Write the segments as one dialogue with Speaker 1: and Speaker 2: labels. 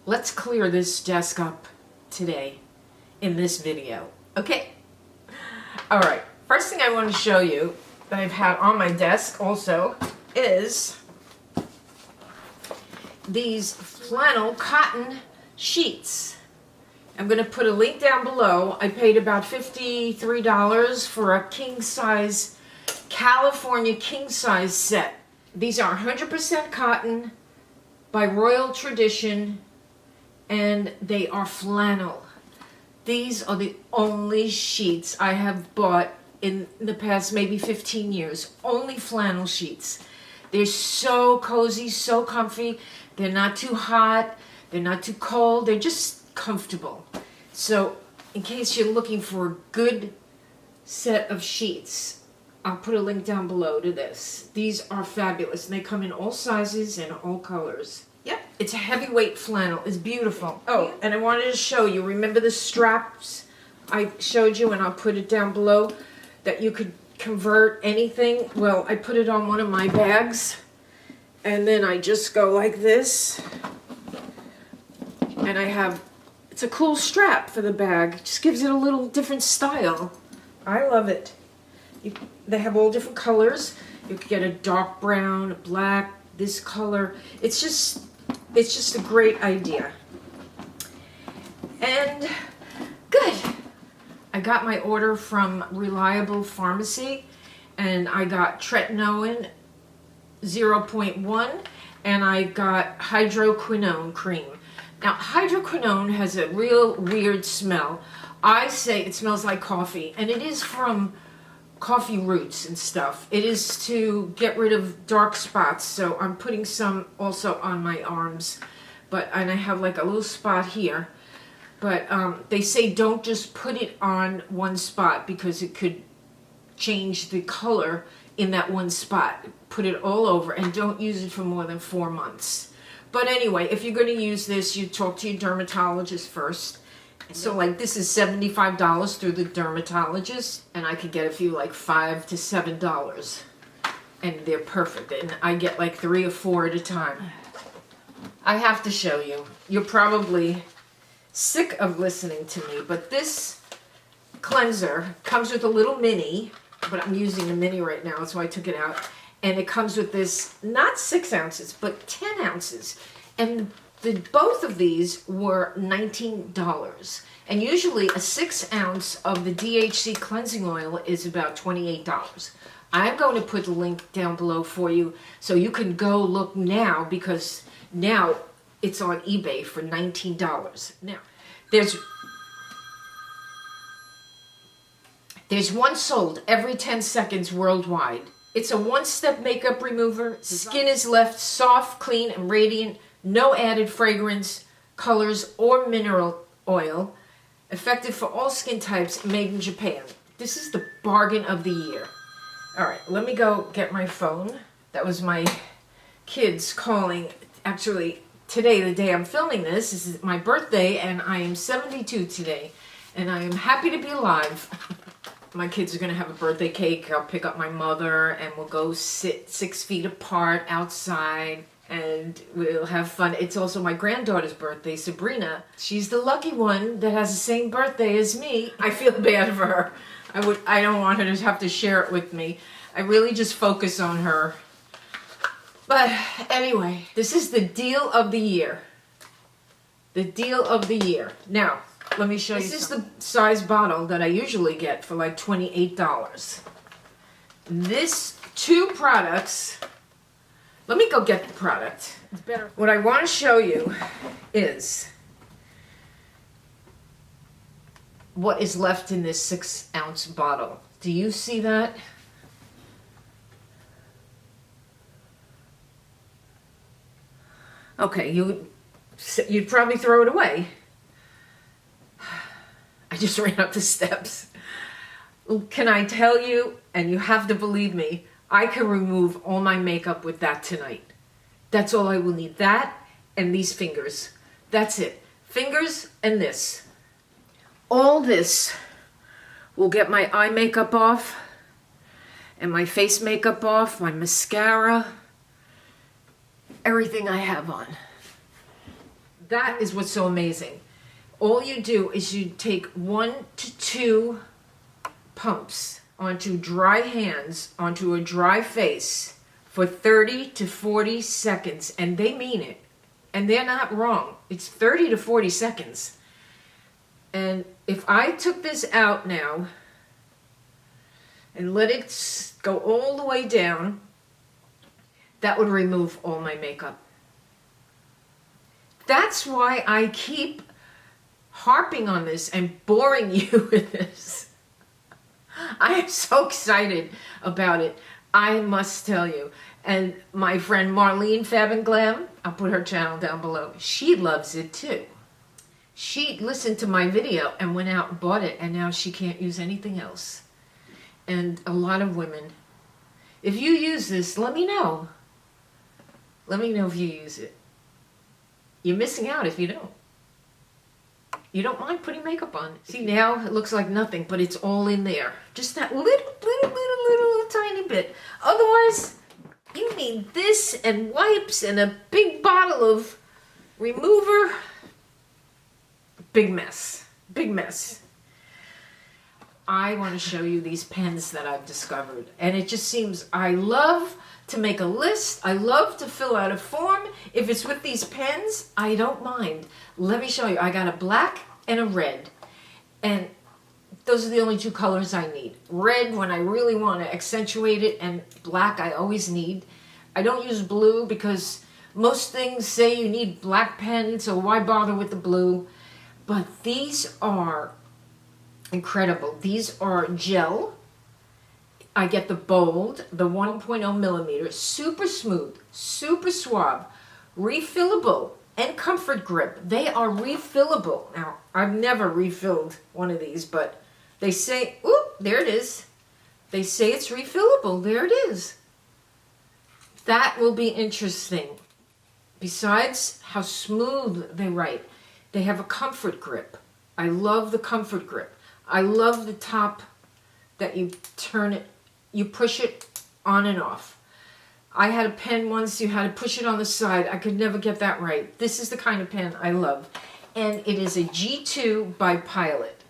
Speaker 1: let's clear this desk up today in this video, okay? All right, first thing I want to show you that I've had on my desk also is these flannel cotton sheets. I'm going to put a link down below. I paid about $53 for a king size, California king size set. These are 100% cotton by Royal Tradition, and they are flannel. These are the only sheets I have bought in the past maybe 15 years. Only flannel sheets. They're so cozy, so comfy. They're not too hot. They're not too cold. They're just comfortable. So in case you're looking for a good set of sheets, I'll put a link down below to this. These are fabulous. And they come in all sizes and all colors. Yep, it's a heavyweight flannel. It's beautiful. Oh, and I wanted to show you, remember the straps I showed you, and I'll put it down below, that you could convert anything? Well, I put it on one of my bags, and then I just go like this, and I have, it's a cool strap for the bag. It just gives it a little different style. I love it. They have all different colors. You could get a dark brown, black, this color. It's just a great idea. And good. I got my order from Reliable Pharmacy, and I got Tretinoin 0.1, and I got hydroquinone cream. Now, hydroquinone has a real weird smell. I say it smells like coffee, and it is from coffee roots and stuff. It is to get rid of dark spots, so I'm putting some also on my arms, and I have like a little spot here, but they say don't just put it on one spot because it could change the color in that one spot. Put it all over, and don't use it for more than 4 months. But anyway, if you're going to use this, you talk to your dermatologist first. So like this is $75 through the dermatologist, and I could get a few like $5 to $7, and they're perfect. And I get like 3 or 4 at a time. I have to show you. You're probably sick of listening to me, but this cleanser comes with a little mini, but I'm using the mini right now, so I took it out. And it comes with this, not 6 ounces, but 10 ounces. And both of these were $19, and usually a 6 ounce of the DHC cleansing oil is about $28. I'm going to put the link down below for you so you can go look now, because now it's on eBay for $19. Now, there's one sold every 10 seconds worldwide. It's a one-step makeup remover. Skin is left soft, clean, and radiant. No added fragrance, colors, or mineral oil. Effective for all skin types, made in Japan. This is the bargain of the year. All right, let me go get my phone. That was my kids calling. Actually, today, the day I'm filming this is my birthday, and I am 72 today. And I am happy to be alive. My kids are going to have a birthday cake. I'll pick up my mother, and we'll go sit 6 feet apart outside. And we'll have fun. It's also my granddaughter's birthday, Sabrina. She's the lucky one that has the same birthday as me. I feel bad for her. I don't want her to have to share it with me. I really just focus on her. But anyway, this is the deal of the year. The deal of the year. Now, let me show you. This is the size bottle that I usually get for like $28. This 2 products. Let me go get the product. It's better. What I want to show you is what is left in this 6 ounce bottle. Do you see that? Okay, you'd probably throw it away. I just ran up the steps. Can I tell you, and you have to believe me, I can remove all my makeup with that tonight. That's all I will need. That and these fingers. That's it. Fingers and this. All this will get my eye makeup off and my face makeup off, my mascara, everything I have on. That is what's so amazing. All you do is you take 1 to 2 pumps onto dry hands, onto a dry face for 30 to 40 seconds, and they mean it. And they're not wrong. It's 30 to 40 seconds. And if I took this out now and let it go all the way down, that would remove all my makeup. That's why I keep harping on this and boring you with this. I am so excited about it, I must tell you. And my friend Marlene Fab and Glam, I'll put her channel down below, she loves it too. She listened to my video and went out and bought it, and now she can't use anything else. And a lot of women, if you use this, let me know. Let me know if you use it. You're missing out if you don't. You don't mind putting makeup on. See, now it looks like nothing, but it's all in there. Just that little tiny bit. Otherwise, you need this and wipes and a big bottle of remover. Big mess. Big mess. I want to show you these pens that I've discovered. And it just seems, I love to make a list. I love to fill out a form. If it's with these pens, I don't mind. Let me show you. I got a black and a red. And those are the only 2 colors I need. Red when I really want to accentuate it, and black I always need. I don't use blue because most things say you need black pens, so why bother with the blue? But these are incredible. These are gel. I get the bold, the 1.0 millimeter, super smooth, super suave, refillable, and comfort grip. They are refillable. Now, I've never refilled one of these, but they say, oop, there it is. They say it's refillable. There it is. That will be interesting. Besides how smooth they write, they have a comfort grip. I love the comfort grip. I love the top that you turn it, you push it on and off. I had a pen once, you had to push it on the side. I could never get that right. This is the kind of pen I love. And it is a G2 by Pilot.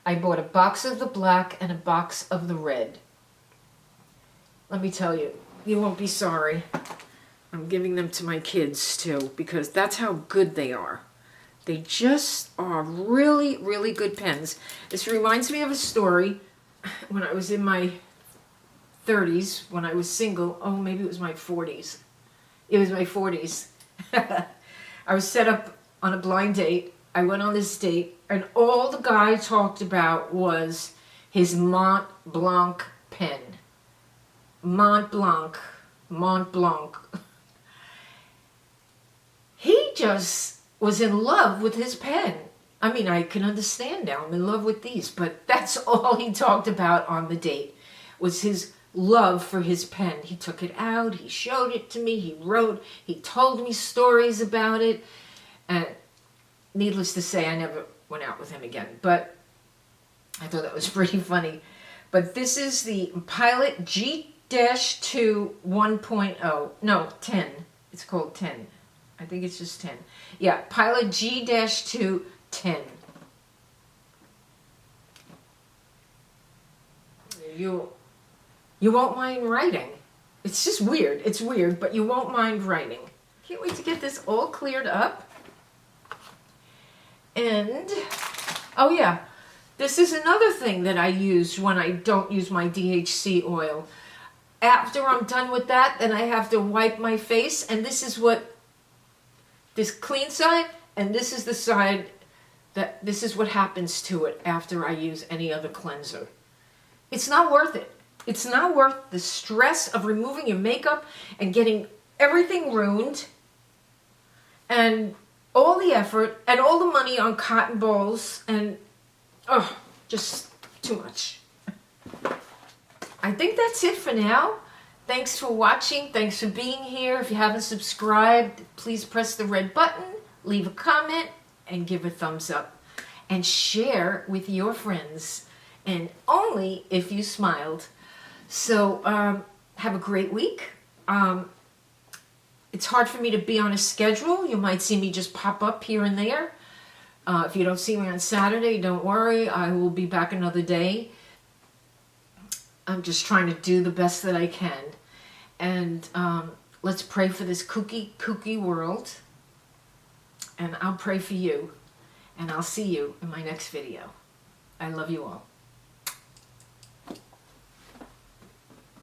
Speaker 1: I bought a box of the black and a box of the red. Let me tell you, you won't be sorry. I'm giving them to my kids too, because that's how good they are. They just are really, really good pens. This reminds me of a story when I was in my 30s, when I was single. Oh, maybe it was my 40s. It was my 40s. I was set up on a blind date. I went on this date, and all the guy talked about was his Mont Blanc pen. Mont Blanc. Mont Blanc. He just was in love with his pen. I mean, I can understand now. I'm in love with these, but that's all he talked about on the date, was his love for his pen. He took it out, he showed it to me, he wrote, he told me stories about it, and needless to say, I never went out with him again, but I thought that was pretty funny. But this is the Pilot G-2 1.0, no, 10. It's called 10. I think it's just 10. Yeah, Pilot G-2 10. You won't mind writing. It's just weird. It's weird, but you won't mind writing. Can't wait to get this all cleared up. And, oh yeah, this is another thing that I use when I don't use my DHC oil. After I'm done with that, then I have to wipe my face, and this is what, this clean side, and this is the side that, this is what happens to it after I use any other cleanser. It's not worth it. It's not worth the stress of removing your makeup and getting everything ruined, and all the effort and all the money on cotton balls, and oh, just too much. I think that's it for now. Thanks for watching. Thanks for being here. If you haven't subscribed, please press the red button, leave a comment, and give a thumbs up. And share with your friends. And only if you smiled. So, have a great week. It's hard for me to be on a schedule. You might see me just pop up here and there. If you don't see me on Saturday, don't worry. I will be back another day. I'm just trying to do the best that I can. And let's pray for this kooky world. And I'll pray for you. And I'll see you in my next video. I love you all.